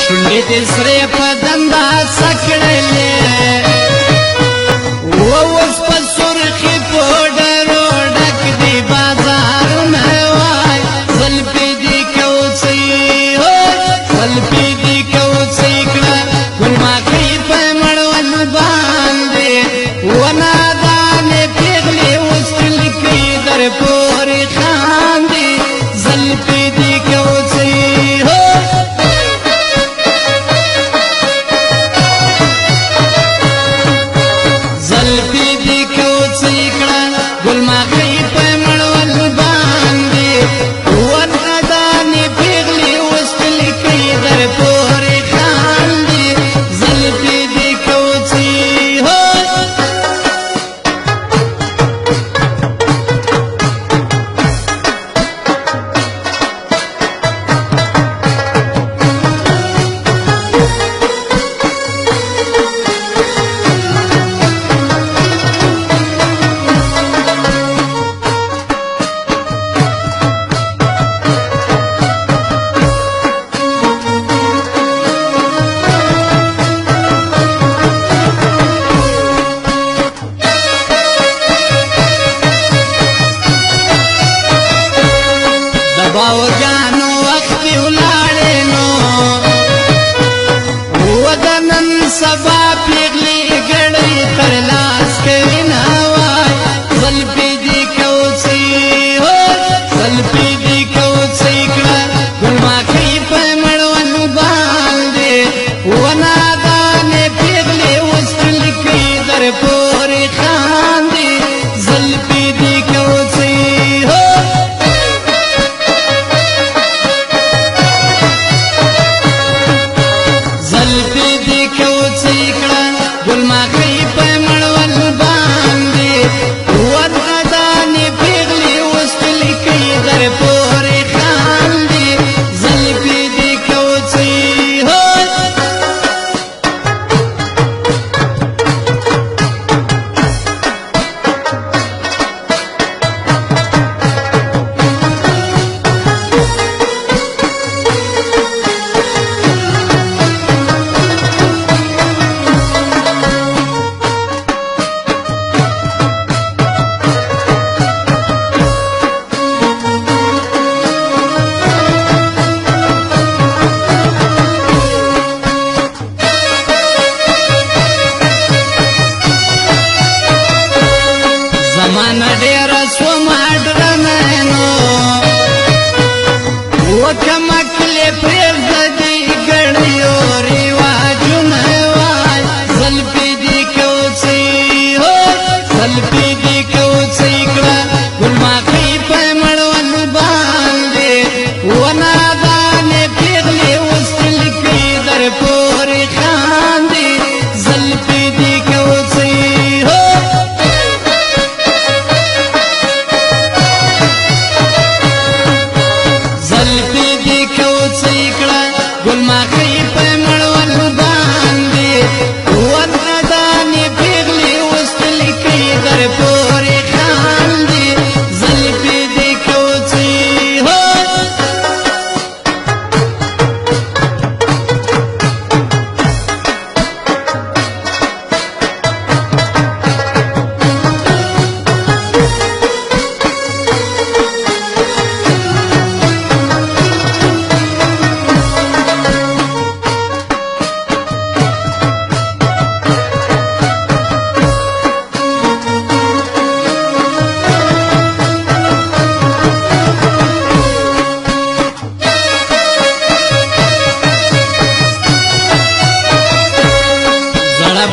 شونډې دې سرې په دنده سکړلې اوس په سرخي پوډرو ډک دي بازارونه وای زلفې دې کوڅې زلفې دې کوڅې کړه ګلماکۍ په مړوند باندې ونادانې پیغلې اوس کلکۍ در پورې خاندي زلفې دې کوڅې زلفې دې کوڅې کړه ګلماکۍ په مړوند باندې ونادانې پیغلې اوس کلکۍ در پورې خاندي زلفې دې کوڅې باوګانو وخت ولاړې نو ودنن سبا پیغلې ګړې تر لاس کوي نه وای زلفې دې کوڅې زلفې دې کوڅې کړه ګلماکۍ په مړوند باندې ونادانې پیغلې اوس کلکۍ در پورې خاندي زلفې دې کوڅې زلفې دې کوڅې کړه ګلماکۍ په مړوند باندې ونادانې پیغلې اوس کلکۍ در پورې خاندي زلفې دې کوڅې زمانه ډېره سومه ډرننو وکمکلې پرېږده دې ګړیو رواجونه وای زلفې دې کوڅې زلفې دې کوڅې کړه ګلماکۍ په مړوند باندې ونادانې پیغلې اوس کلکۍ در پورې خاندي زلفې دې کوڅې زلفې دې کوڅې کړه ګلماکۍ په مړوند باندې ونادانې پیغلې اوس کلکۍ در پورې خاندي زلفې دې کوڅې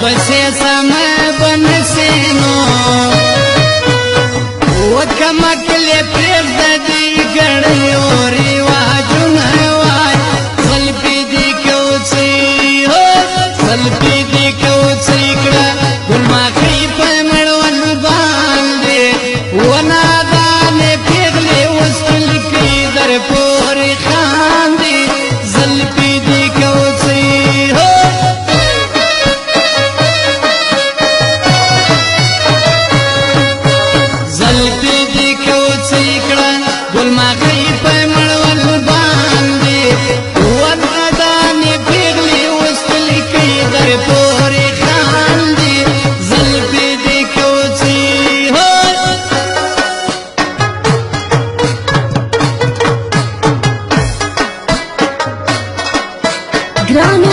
بسې سمه بنسې نو وکمکلې پرېږده دې ګړیو رواجونه وای زلفې دې کوڅې زلفې دې کوڅې کړه ګلماکۍ په مړوند باندې ونادانې پیغلې اوس کلکۍ در پورې خاندي زلفې دې کوڅې زلفې دې کوڅې کړه ګلماکۍ په مړوند ګرانو